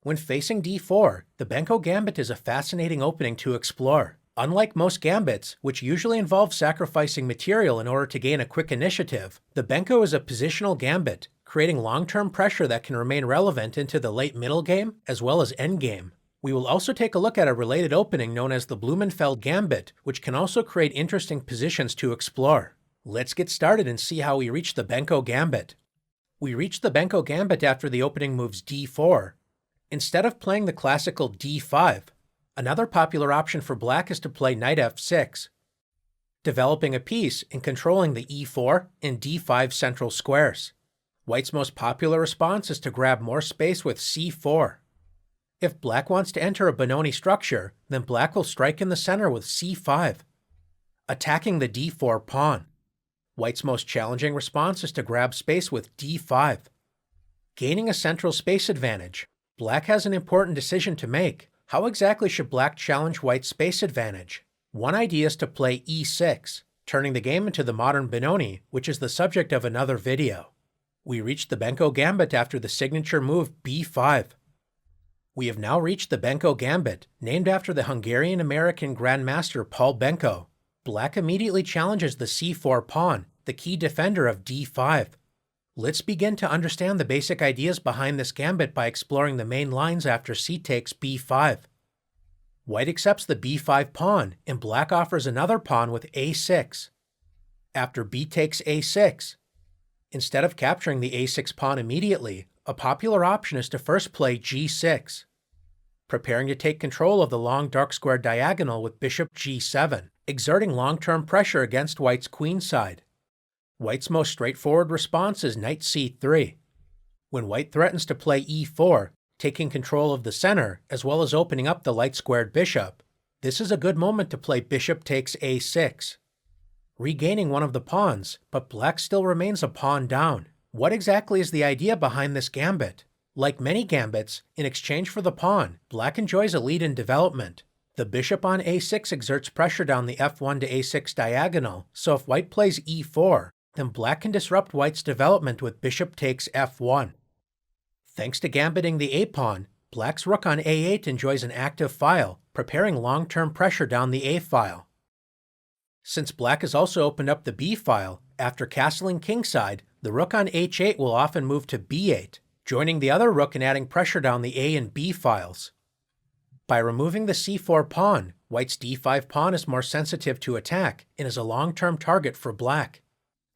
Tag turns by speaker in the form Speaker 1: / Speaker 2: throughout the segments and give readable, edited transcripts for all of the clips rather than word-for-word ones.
Speaker 1: When facing d4, the Benko Gambit is a fascinating opening to explore. Unlike most gambits, which usually involve sacrificing material in order to gain a quick initiative, the Benko is a positional gambit, creating long-term pressure that can remain relevant into the late middle game as well as endgame. We will also take a look at a related opening known as the Blumenfeld Gambit, which can also create interesting positions to explore. Let's get started and see how we reach the Benko Gambit. We reach the Benko Gambit after the opening moves d4. Instead of playing the classical d5, another popular option for black is to play knight f6, developing a piece and controlling the e4 and d5 central squares. White's most popular response is to grab more space with c4. If black wants to enter a Benoni structure, then black will strike in the center with c5, attacking the d4 pawn. White's most challenging response is to grab space with d5. Gaining a central space advantage, black has an important decision to make. How exactly should black challenge white's space advantage? One idea is to play e6, turning the game into the modern Benoni, which is the subject of another video. We reached the Benko Gambit after the signature move b5. We have now reached the Benko Gambit, named after the Hungarian-American Grandmaster Paul Benko. Black immediately challenges the c4 pawn, the key defender of d5. Let's begin to understand the basic ideas behind this gambit by exploring the main lines after c takes b5. White accepts the b5 pawn, and black offers another pawn with a6. After b takes a6, instead of capturing the a6 pawn immediately, a popular option is to first play g6, preparing to take control of the long dark square diagonal with bishop g7, exerting long-term pressure against white's queen side. White's most straightforward response is knight c3. When white threatens to play e4, taking control of the center as well as opening up the light-squared bishop, this is a good moment to play bishop takes a6, regaining one of the pawns, but black still remains a pawn down. What exactly is the idea behind this gambit? Like many gambits, in exchange for the pawn, black enjoys a lead in development. The bishop on a6 exerts pressure down the f1 to a6 diagonal, so if white plays e4, then black can disrupt white's development with bishop takes f1. Thanks to gambiting the a-pawn, black's rook on a8 enjoys an active file, preparing long-term pressure down the a-file. Since black has also opened up the b-file, after castling kingside, the rook on h8 will often move to b8, joining the other rook and adding pressure down the a and b files. By removing the c4 pawn, white's d5 pawn is more sensitive to attack and is a long-term target for black.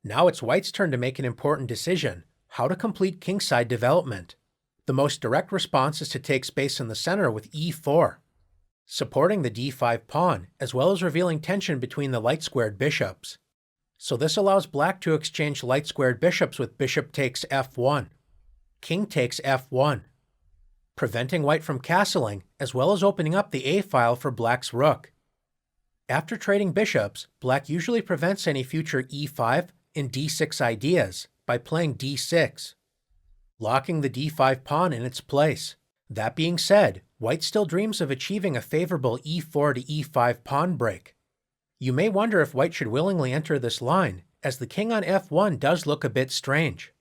Speaker 1: Now it's white's turn to make an important decision: how to complete kingside development. The most direct response is to take space in the center with e4, supporting the d5 pawn, as well as revealing tension between the light-squared bishops. So this allows black to exchange light-squared bishops with bishop takes f1, king takes f1, preventing white from castling, as well as opening up the a-file for black's rook. After trading bishops, black usually prevents any future e5 and d6 ideas by playing d6, locking the d5 pawn in its place. That being said, white still dreams of achieving a favorable e4 to e5 pawn break. You may wonder if white should willingly enter this line, as the king on f1 does look a bit strange.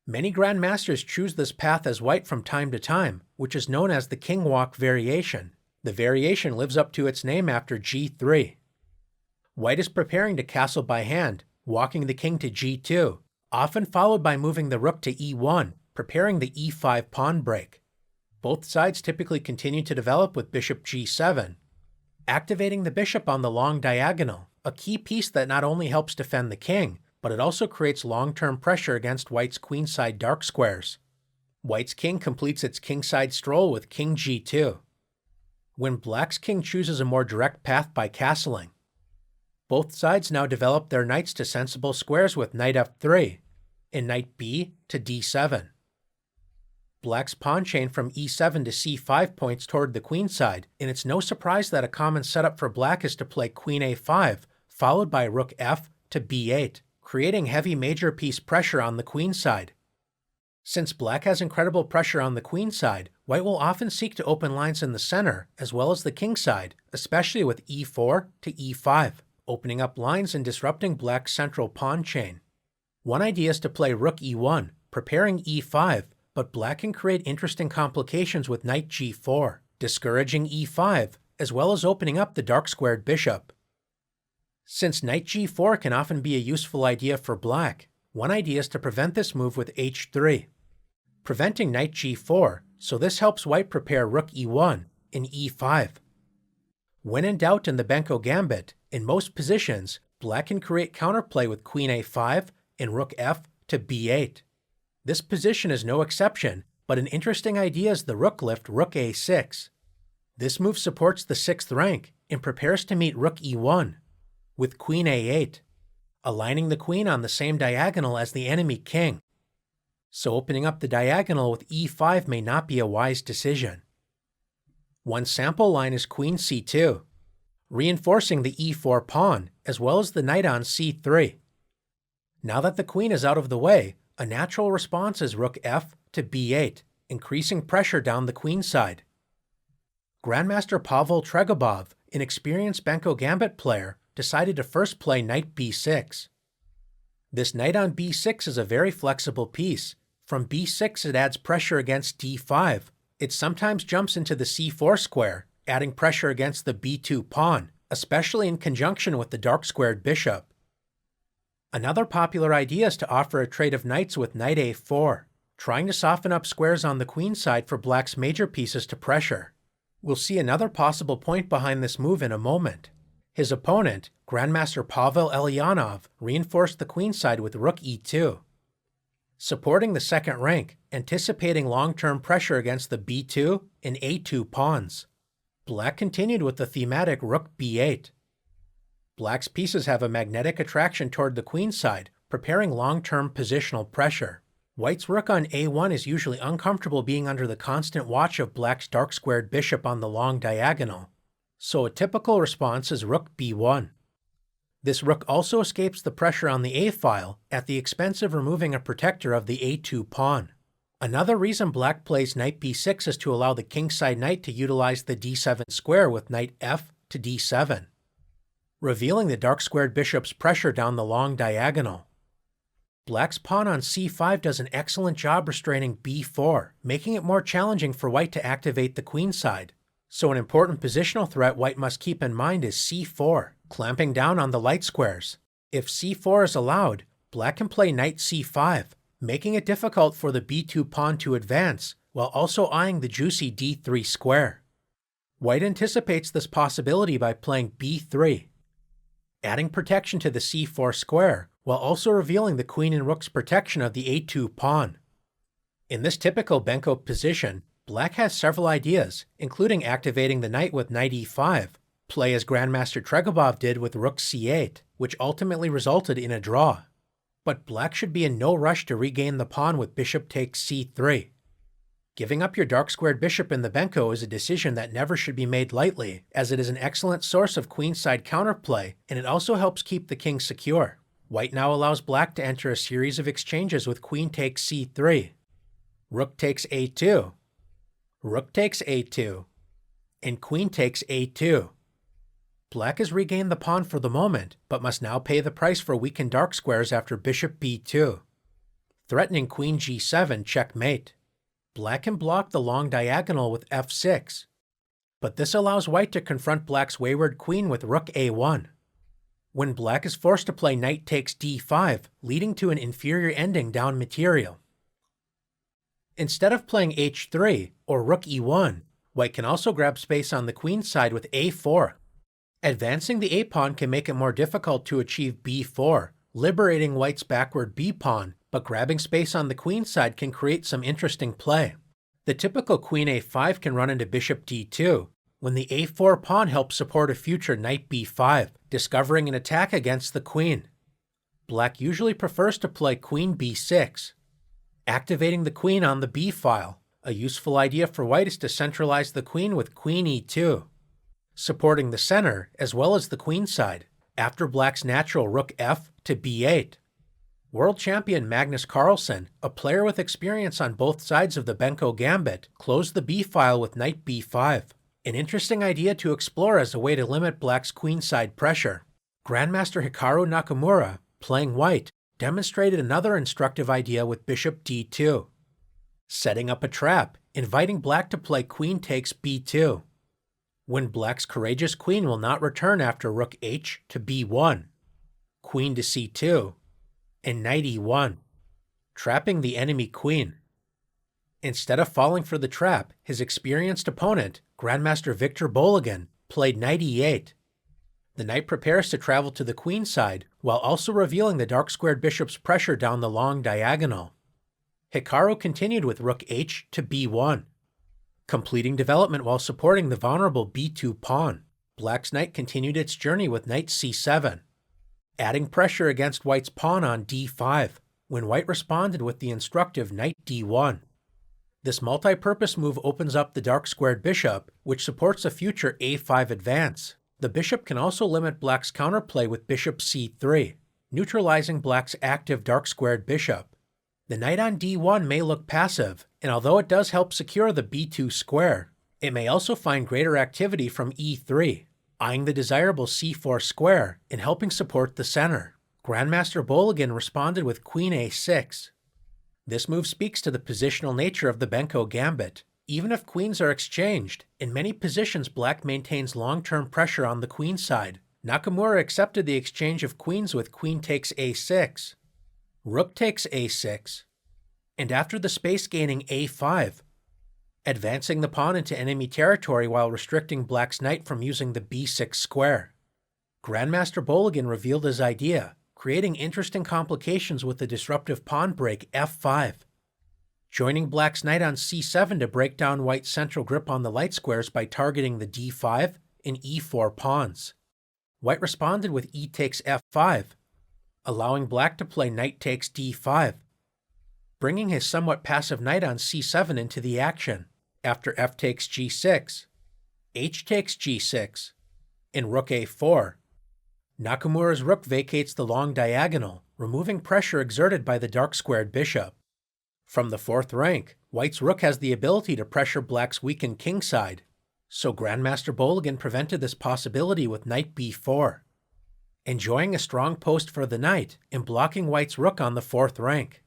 Speaker 1: Many grandmasters choose this path as white from time to time, which is known as the king walk variation. The variation lives up to its name after g3. White is preparing to castle by hand, walking the king to g2, often followed by moving the rook to e1, preparing the e5 pawn break. Both sides typically continue to develop with bishop g7, activating the bishop on the long diagonal, a key piece that not only helps defend the king, but it also creates long-term pressure against white's queenside dark squares. White's king completes its kingside stroll with king g2. When black's king chooses a more direct path by castling, both sides now develop their knights to sensible squares with knight f3 and knight b to d7. Black's pawn chain from e7 to c5 points toward the queenside, and it's no surprise that a common setup for black is to play queen a5, followed by rook f to b8, creating heavy major piece pressure on the queenside. Since black has incredible pressure on the queenside, white will often seek to open lines in the center, as well as the kingside, especially with e4 to e5, opening up lines and disrupting black's central pawn chain. One idea is to play rook e1, preparing e5, but black can create interesting complications with knight g4, discouraging e5, as well as opening up the dark-squared bishop. Since knight g4 can often be a useful idea for black, one idea is to prevent this move with h3, preventing knight g4, so this helps white prepare rook e1 and e5. When in doubt in the Benko Gambit, in most positions, black can create counterplay with queen a5 and rook f to b8. This position is no exception, but an interesting idea is the rook lift rook a6. This move supports the 6th rank and prepares to meet rook e1 with queen a8, aligning the queen on the same diagonal as the enemy king. So opening up the diagonal with e5 may not be a wise decision. One sample line is queen c2, reinforcing the e4 pawn as well as the knight on c3. Now that the queen is out of the way, a natural response is rook f to b8, increasing pressure down the queen side. Grandmaster Pavel Tregobov, an experienced Benko Gambit player, decided to first play knight b6. This knight on b6 is a very flexible piece. From b6 it adds pressure against d5. It sometimes jumps into the c4 square, adding pressure against the b2 pawn, especially in conjunction with the dark-squared bishop. Another popular idea is to offer a trade of knights with knight a4, trying to soften up squares on the queen side for black's major pieces to pressure. We'll see another possible point behind this move in a moment. His opponent, Grandmaster Pavel Elyanov, reinforced the queen side with rook e2, supporting the 2nd rank, anticipating long-term pressure against the b2 and a2 pawns. Black continued with the thematic rook b8. Black's pieces have a magnetic attraction toward the queen side, preparing long-term positional pressure. White's rook on a1 is usually uncomfortable being under the constant watch of black's dark-squared bishop on the long diagonal, so a typical response is rook b1. This rook also escapes the pressure on the a-file at the expense of removing a protector of the a2 pawn. Another reason black plays knight b6 is to allow the kingside knight to utilize the d7 square with knight f to d7, revealing the dark-squared bishop's pressure down the long diagonal. Black's pawn on c5 does an excellent job restraining b4, making it more challenging for white to activate the queen side. So an important positional threat white must keep in mind is c4, clamping down on the light squares. If c4 is allowed, black can play knight c5, making it difficult for the b2 pawn to advance, while also eyeing the juicy d3 square. White anticipates this possibility by playing b3, adding protection to the c4 square, while also revealing the queen and rook's protection of the a2 pawn. In this typical Benko position, black has several ideas, including activating the knight with knight e5, play as Grandmaster Tregobov did with rook c8, which ultimately resulted in a draw. But black should be in no rush to regain the pawn with bishop takes c3. Giving up your dark-squared bishop in the Benko is a decision that never should be made lightly, as it is an excellent source of queenside counterplay, and it also helps keep the king secure. White now allows black to enter a series of exchanges with queen takes c3, rook takes a2, rook takes a2, and queen takes a2. Black has regained the pawn for the moment, but must now pay the price for weakened dark squares after bishop b2, threatening queen g7 checkmate. Black can block the long diagonal with f6, but this allows white to confront black's wayward queen with rook a1. When black is forced to play knight takes d5, leading to an inferior ending down material. Instead of playing h3 or rook e1, white can also grab space on the queen side with a4. Advancing the a-pawn can make it more difficult to achieve b4, liberating white's backward b-pawn, but grabbing space on the queen side can create some interesting play. The typical queen a5 can run into bishop d2, when the a4 pawn helps support a future knight b5, discovering an attack against the queen. Black usually prefers to play queen b6, activating the queen on the b-file. A useful idea for white is to centralize the queen with queen e2, supporting the center as well as the queen side, after black's natural rook f to b8. World champion Magnus Carlsen, a player with experience on both sides of the Benko Gambit, closed the b-file with knight b5, an interesting idea to explore as a way to limit black's queenside pressure. Grandmaster Hikaru Nakamura, playing white, demonstrated another instructive idea with bishop d2. setting up a trap, inviting black to play queen takes b2, when black's courageous queen will not return after rook h to b1, queen to c2, and knight e1, trapping the enemy queen. Instead of falling for the trap, his experienced opponent, Grandmaster Victor Boligan, played knight e8. The knight prepares to travel to the queen side, while also revealing the dark-squared bishop's pressure down the long diagonal. Hikaru continued with rook h to b1, completing development while supporting the vulnerable b2 pawn. Black's knight continued its journey with knight c7, adding pressure against white's pawn on d5, when white responded with the instructive knight d1. This multi-purpose move opens up the dark-squared bishop, which supports a future a5 advance. The bishop can also limit black's counterplay with bishop c3, neutralizing black's active dark-squared bishop. The knight on d1 may look passive, and although it does help secure the b2 square, it may also find greater activity from e3, eyeing the desirable c4 square and helping support the center. Grandmaster Boligan responded with queen a6. This move speaks to the positional nature of the Benko Gambit. Even if queens are exchanged, in many positions black maintains long-term pressure on the queen side. Nakamura accepted the exchange of queens with queen takes a6, rook takes a6, and after the space gaining a5, advancing the pawn into enemy territory while restricting black's knight from using the b6 square. Grandmaster Boligan revealed his idea, creating interesting complications with the disruptive pawn break f5, joining black's knight on c7 to break down white's central grip on the light squares by targeting the d5 and e4 pawns. White responded with e takes f5, allowing black to play knight takes d5, bringing his somewhat passive knight on c7 into the action. After f takes g6, h takes g6, and rook a4, Nakamura's rook vacates the long diagonal, removing pressure exerted by the dark-squared bishop. From the fourth rank, white's rook has the ability to pressure black's weakened king side, so Grandmaster Boligan prevented this possibility with knight b4, enjoying a strong post for the knight and blocking white's rook on the fourth rank.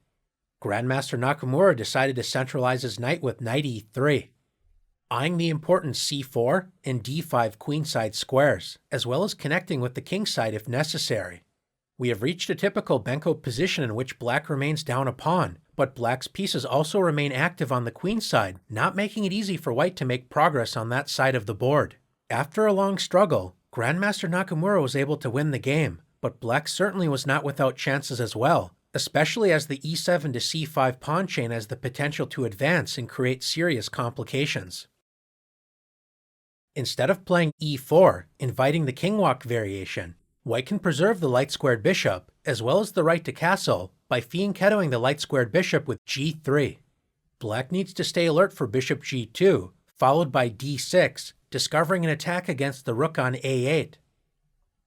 Speaker 1: Grandmaster Nakamura decided to centralize his knight with knight e3, eyeing the important c4 and d5 queenside squares, as well as connecting with the king side if necessary. We have reached a typical Benko position in which black remains down a pawn, but black's pieces also remain active on the queen side, not making it easy for white to make progress on that side of the board. After a long struggle, Grandmaster Nakamura was able to win the game, but black certainly was not without chances as well, especially as the e7 to c5 pawn chain has the potential to advance and create serious complications. Instead of playing e4, inviting the king walk variation, white can preserve the light-squared bishop, as well as the right to castle, by fianchettoing the light-squared bishop with g3. Black needs to stay alert for bishop g2, followed by d6, discovering an attack against the rook on a8.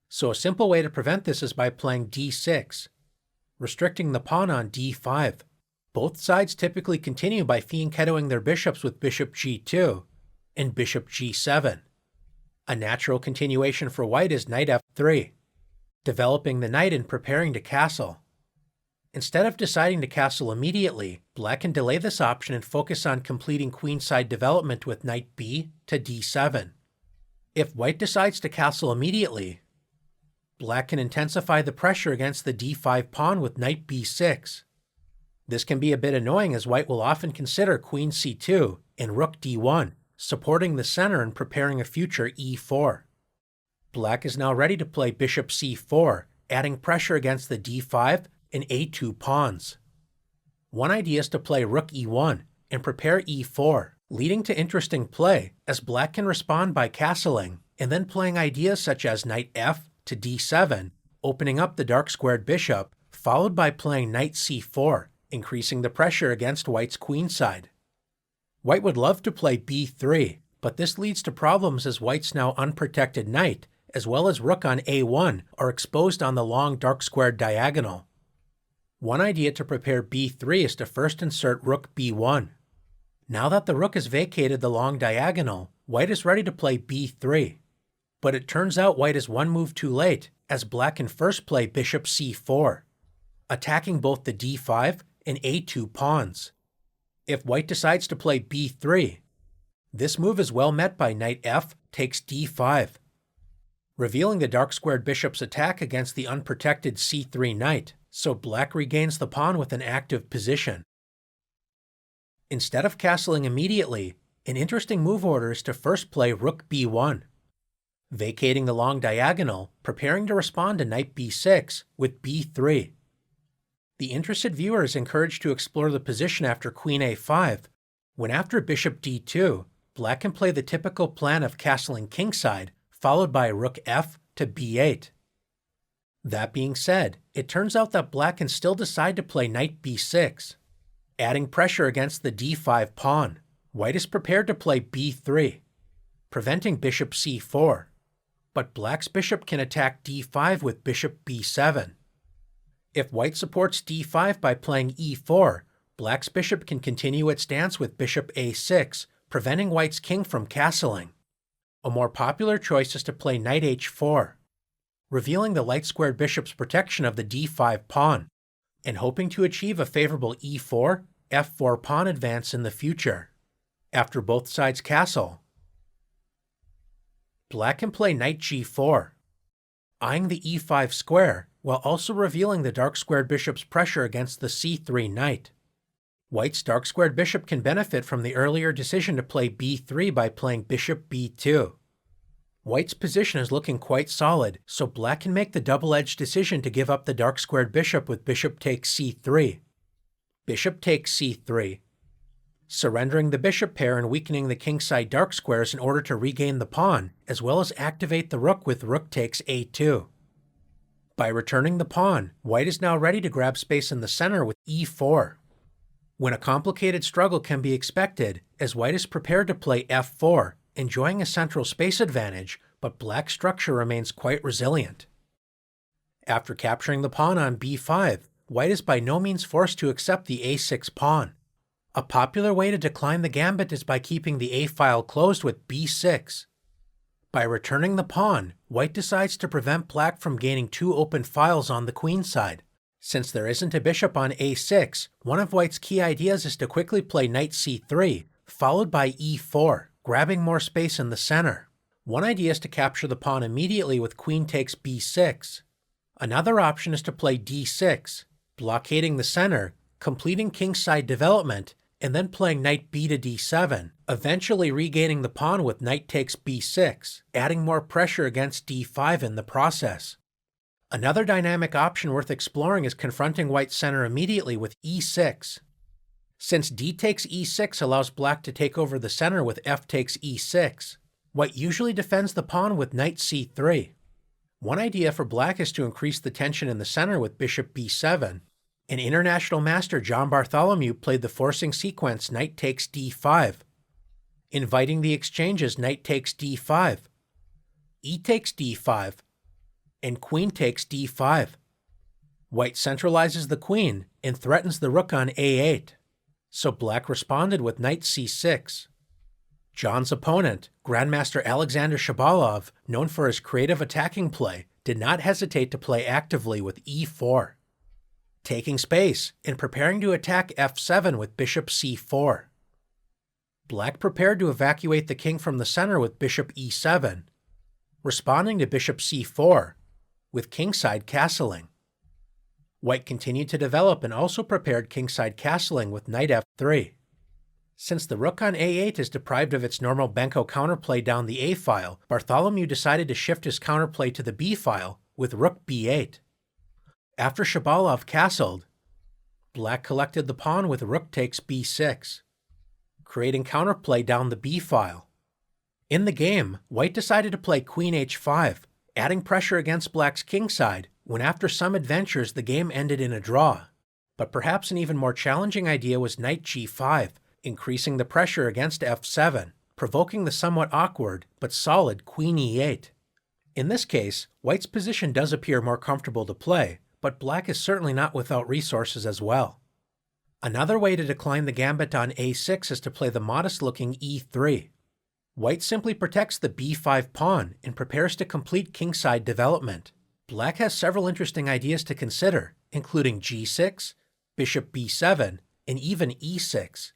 Speaker 1: So a simple way to prevent this is by playing d6, restricting the pawn on d5. Both sides typically continue by fianchettoing their bishops with bishop g2 and bishop g7. A natural continuation for white is knight f3, developing the knight and preparing to castle. Instead of deciding to castle immediately, black can delay this option and focus on completing queenside development with knight b to d7. If white decides to castle immediately, black can intensify the pressure against the d5 pawn with knight b6. This can be a bit annoying as white will often consider queen c2 and rook d1, supporting the center and preparing a future e4. Black is now ready to play bishop c4, adding pressure against the d5 and a2 pawns. One idea is to play rook e1 and prepare e4, leading to interesting play as black can respond by castling and then playing ideas such as knight f to d7, opening up the dark-squared bishop, followed by playing knight c4, increasing the pressure against white's queenside. White would love to play b3, but this leads to problems as white's now unprotected knight, as well as rook on a1, are exposed on the long dark-squared diagonal. One idea to prepare b3 is to first insert rook b1. Now that the rook has vacated the long diagonal, white is ready to play b3. But it turns out white is one move too late, as black can first play bishop c4, attacking both the d5 and a2 pawns. If white decides to play b3, this move is well met by knight f takes d5, revealing the dark-squared bishop's attack against the unprotected c3 knight, so black regains the pawn with an active position. Instead of castling immediately, an interesting move order is to first play rook b1, vacating the long diagonal, preparing to respond to knight b6 with b3. The interested viewer is encouraged to explore the position after queen a5, when after bishop d2, black can play the typical plan of castling kingside, followed by rook f to b8. That being said, it turns out that black can still decide to play knight b6, adding pressure against the d5 pawn. White is prepared to play b3, preventing bishop c4, but black's bishop can attack d5 with bishop b7. If white supports d5 by playing e4, black's bishop can continue its dance with bishop a6, preventing white's king from castling. A more popular choice is to play knight h4, revealing the light-squared bishop's protection of the d5 pawn, and hoping to achieve a favorable e4, f4 pawn advance in the future. After both sides castle, black can play knight g4, eyeing the e5 square while also revealing the dark-squared bishop's pressure against the c3 knight. White's dark-squared bishop can benefit from the earlier decision to play b3 by playing bishop b2. White's position is looking quite solid, so black can make the double-edged decision to give up the dark-squared bishop with bishop takes c3. Bishop takes c3, surrendering the bishop pair and weakening the kingside dark squares in order to regain the pawn, as well as activate the rook with rook takes a2. By returning the pawn, white is now ready to grab space in the center with e4. When a complicated struggle can be expected, as white is prepared to play f4, enjoying a central space advantage, but black's structure remains quite resilient. After capturing the pawn on b5, white is by no means forced to accept the a6 pawn. A popular way to decline the gambit is by keeping the a-file closed with b6. By returning the pawn, white decides to prevent black from gaining two open files on the queen side. Since there isn't a bishop on a6, one of white's key ideas is to quickly play knight c3, followed by e4, grabbing more space in the center. One idea is to capture the pawn immediately with queen takes b6. Another option is to play d6, blockading the center, completing kingside development, and then playing knight b to d7, eventually regaining the pawn with knight takes b6, adding more pressure against d5 in the process. Another dynamic option worth exploring is confronting white's center immediately with e6. Since d takes e6 allows black to take over the center with f takes e6, white usually defends the pawn with knight c3. One idea for black is to increase the tension in the center with bishop b7. And international master John Bartholomew played the forcing sequence knight takes d5, inviting the exchanges knight takes d5, e takes d5, and queen takes d5. White centralizes the queen and threatens the rook on a8, so black responded with knight c6. John's opponent, Grandmaster Alexander Shabalov, known for his creative attacking play, did not hesitate to play actively with e4, taking space and preparing to attack f7 with bishop c4. Black prepared to evacuate the king from the center with bishop e7, responding to bishop c4 with kingside castling. White continued to develop and also prepared kingside castling with knight f3. Since the rook on a8 is deprived of its normal Benko counterplay down the a-file, Bartholomew decided to shift his counterplay to the b-file with rook b8. After Shabalov castled, black collected the pawn with rook takes b6, creating counterplay down the b-file. In the game, white decided to play queen h5, adding pressure against black's kingside, when after some adventures the game ended in a draw. But perhaps an even more challenging idea was knight g5, increasing the pressure against f7, provoking the somewhat awkward but solid queen e8. In this case, white's position does appear more comfortable to play, but black is certainly not without resources as well. Another way to decline the gambit on a6 is to play the modest-looking e3. White simply protects the b5 pawn and prepares to complete kingside development. Black has several interesting ideas to consider, including g6, bishop b7, and even e6.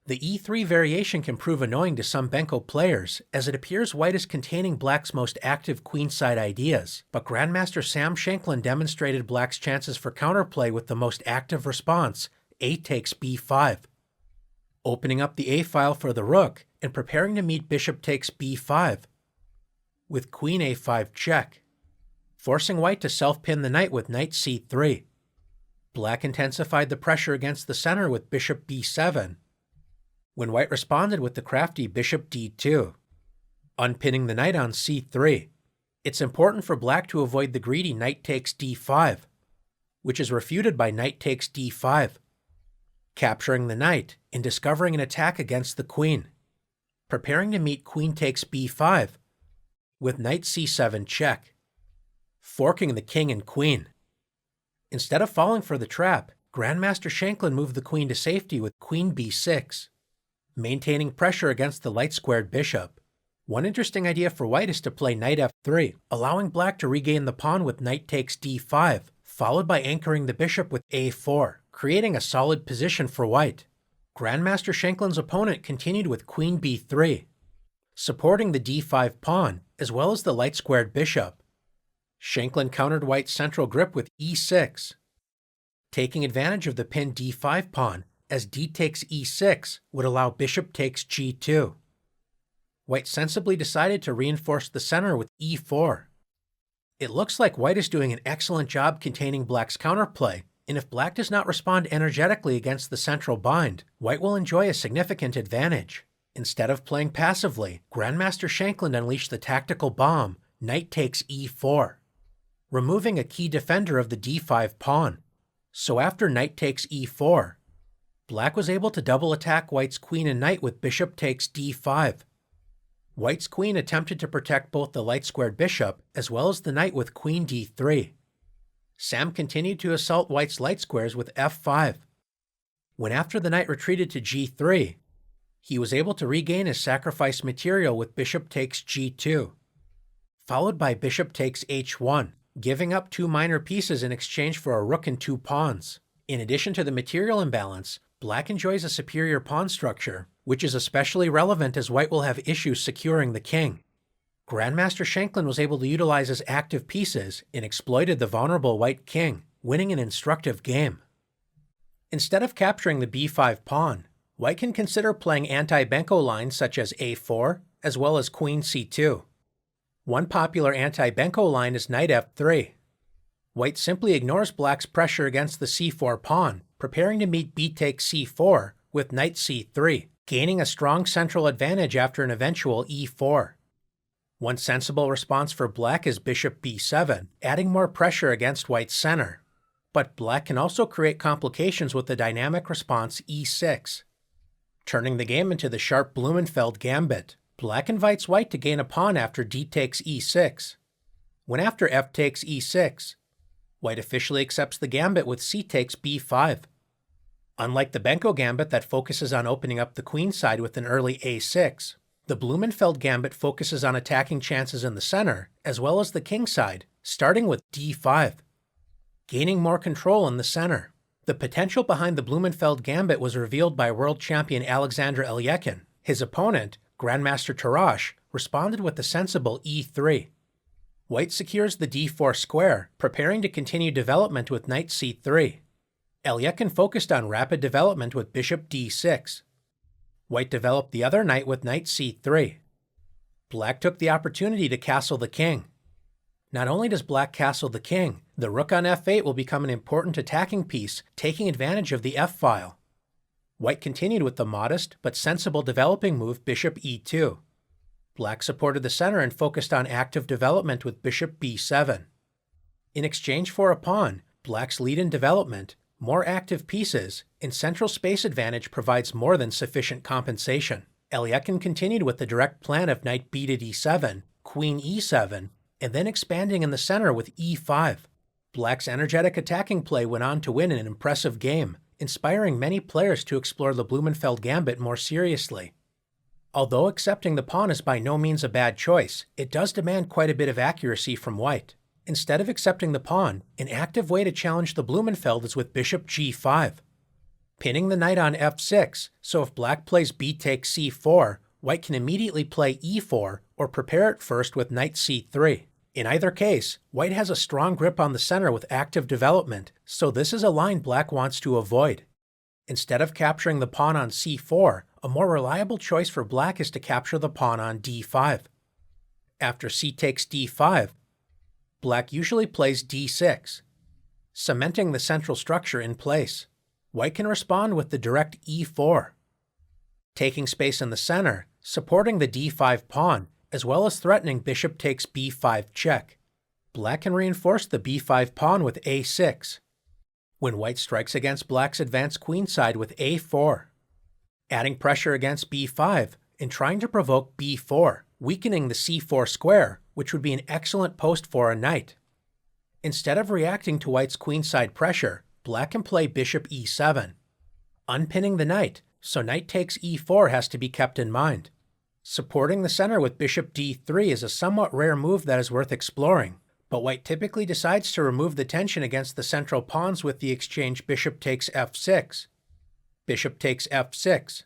Speaker 1: The e3 variation can prove annoying to some Benko players, as it appears white is containing black's most active queenside ideas, but Grandmaster Sam Shanklin demonstrated black's chances for counterplay with the most active response, a takes b5. Opening up the a file for the rook, and preparing to meet bishop takes b5, with queen a5 check, forcing white to self-pin the knight with knight c3. Black intensified the pressure against the center with bishop b7, when white responded with the crafty bishop d2, unpinning the knight on c3. It's important for black to avoid the greedy knight takes d5, which is refuted by knight takes d5, capturing the knight and discovering an attack against the queen, preparing to meet queen takes b5, with knight c7 check, forking the king and queen. Instead of falling for the trap, Grandmaster Shanklin moved the queen to safety with queen b6, maintaining pressure against the light-squared bishop. One interesting idea for white is to play knight f3, allowing black to regain the pawn with knight takes d5, followed by anchoring the bishop with a4, creating a solid position for white. Grandmaster Shanklin's opponent continued with queen b3, supporting the d5 pawn, as well as the light-squared bishop. Shanklin countered white's central grip with e6, taking advantage of the pinned d5 pawn, as d takes e6 would allow bishop takes g2. White sensibly decided to reinforce the center with e4. It looks like white is doing an excellent job containing black's counterplay, and if black does not respond energetically against the central bind, white will enjoy a significant advantage. Instead of playing passively, Grandmaster Shanklin unleashed the tactical bomb, knight takes e4, removing a key defender of the d5 pawn. So after knight takes e4, black was able to double attack white's queen and knight with bishop takes d5. White's queen attempted to protect both the light-squared bishop as well as the knight with queen d3. Sam continued to assault white's light squares with f5. When after the knight retreated to g3, he was able to regain his sacrificed material with bishop takes g2, followed by bishop takes h1, giving up 2 minor pieces in exchange for a rook and 2 pawns. In addition to the material imbalance, black enjoys a superior pawn structure, which is especially relevant as white will have issues securing the king. Grandmaster Shanklin was able to utilize his active pieces and exploited the vulnerable white king, winning an instructive game. Instead of capturing the b5 pawn, white can consider playing anti-Benko lines such as a4, as well as queen c2. One popular anti-Benko line is knight f3. White simply ignores black's pressure against the c4 pawn, preparing to meet b takes c4 with knight c3, gaining a strong central advantage after an eventual e4. One sensible response for black is bishop b7, adding more pressure against white's center. But black can also create complications with the dynamic response e6, turning the game into the sharp Blumenfeld gambit. Black invites white to gain a pawn after d takes e6. When after f takes e6, white officially accepts the gambit with c takes b5. Unlike the Benko Gambit that focuses on opening up the queen side with an early a6, the Blumenfeld Gambit focuses on attacking chances in the center, as well as the king side, starting with d5, gaining more control in the center. The potential behind the Blumenfeld Gambit was revealed by world champion Alexander Elyekin. His opponent, Grandmaster Tarash, responded with the sensible e3. White secures the d4 square, preparing to continue development with knight c3. Elyekin focused on rapid development with bishop d6. White developed the other knight with knight c3. Black took the opportunity to castle the king. Not only does black castle the king, the rook on f8 will become an important attacking piece, taking advantage of the f-file. White continued with the modest but sensible developing move bishop e2. Black supported the center and focused on active development with bishop b7. In exchange for a pawn, black's lead in development, more active pieces, and central space advantage provides more than sufficient compensation. Elyekin continued with the direct plan of knight b to d7, queen e7, and then expanding in the center with e5. Black's energetic attacking play went on to win an impressive game, inspiring many players to explore the Blumenfeld Gambit more seriously. Although accepting the pawn is by no means a bad choice, it does demand quite a bit of accuracy from white. Instead of accepting the pawn, an active way to challenge the Blumenfeld is with bishop g5. pinning the knight on f6, so if black plays b takes c4, white can immediately play e4 or prepare it first with knight c3. In either case, white has a strong grip on the center with active development, so this is a line black wants to avoid. Instead of capturing the pawn on c4, a more reliable choice for black is to capture the pawn on d5. After c takes d5, black usually plays d6, cementing the central structure in place. White can respond with the direct e4, taking space in the center, supporting the d5 pawn, as well as threatening bishop takes b5 check. Black can reinforce the b5 pawn with a6, when white strikes against black's advanced queenside with a4, adding pressure against b5 and trying to provoke b4, weakening the c4 square, which would be an excellent post for a knight. Instead of reacting to white's queenside pressure, black can play bishop e7, unpinning the knight, so knight takes e4 has to be kept in mind. Supporting the center with bishop d3 is a somewhat rare move that is worth exploring, but white typically decides to remove the tension against the central pawns with the exchange bishop takes f6, bishop takes f6.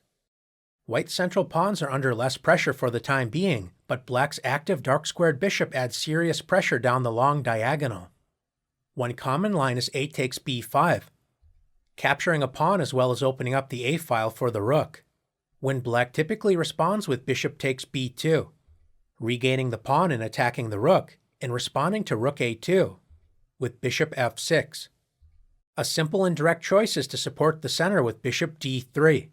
Speaker 1: White's central pawns are under less pressure for the time being, but black's active dark-squared bishop adds serious pressure down the long diagonal. One common line is a takes b5, capturing a pawn as well as opening up the a-file for the rook, when black typically responds with bishop takes b2, regaining the pawn and attacking the rook, and responding to rook a2, with bishop f6. A simple and direct choice is to support the center with bishop d3.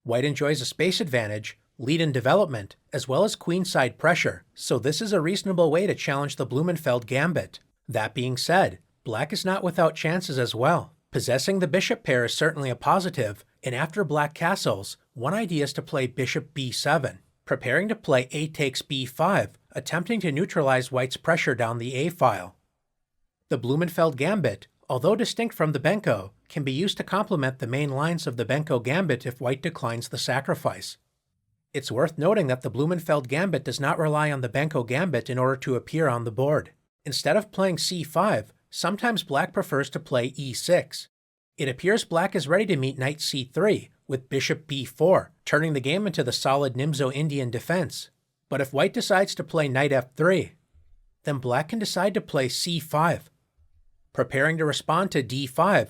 Speaker 1: White enjoys a space advantage, lead in development, as well as queenside pressure, so this is a reasonable way to challenge the Blumenfeld Gambit. That being said, black is not without chances as well. Possessing the bishop pair is certainly a positive, and after black castles, one idea is to play bishop b7, preparing to play a takes b5, attempting to neutralize white's pressure down the a-file. The Blumenfeld Gambit, although distinct from the Benko, can be used to complement the main lines of the Benko Gambit if white declines the sacrifice. It's worth noting that the Blumenfeld Gambit does not rely on the Benko Gambit in order to appear on the board. Instead of playing c5, sometimes black prefers to play e6. It appears black is ready to meet knight c3 with bishop b4, turning the game into the solid Nimzo-Indian defense. But if white decides to play knight f3, then black can decide to play c5, preparing to respond to d5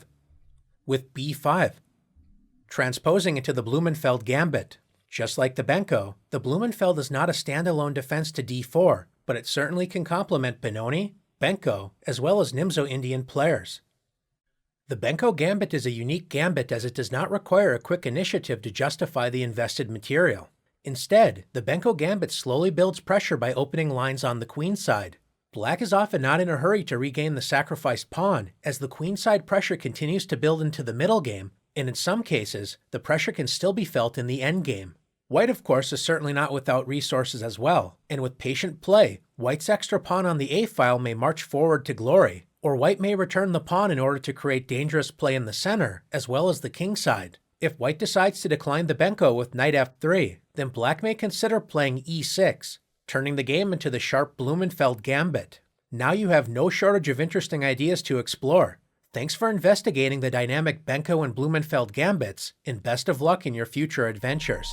Speaker 1: with b5, transposing into the Blumenfeld Gambit. Just like the Benko, the Blumenfeld is not a standalone defense to d4, but it certainly can complement Benoni, Benko, as well as Nimzo-Indian players. The Benko Gambit is a unique gambit as it does not require a quick initiative to justify the invested material. Instead, the Benko Gambit slowly builds pressure by opening lines on the queenside. Black is often not in a hurry to regain the sacrificed pawn, as the queenside pressure continues to build into the middle game, and in some cases, the pressure can still be felt in the endgame. White, of course, is certainly not without resources as well, and with patient play, white's extra pawn on the a-file may march forward to glory, or white may return the pawn in order to create dangerous play in the center, as well as the kingside. If white decides to decline the Benko with knight f3, then black may consider playing e6, turning the game into the sharp Blumenfeld Gambit. Now you have no shortage of interesting ideas to explore. Thanks for investigating the dynamic Benko and Blumenfeld Gambits, and best of luck in your future adventures.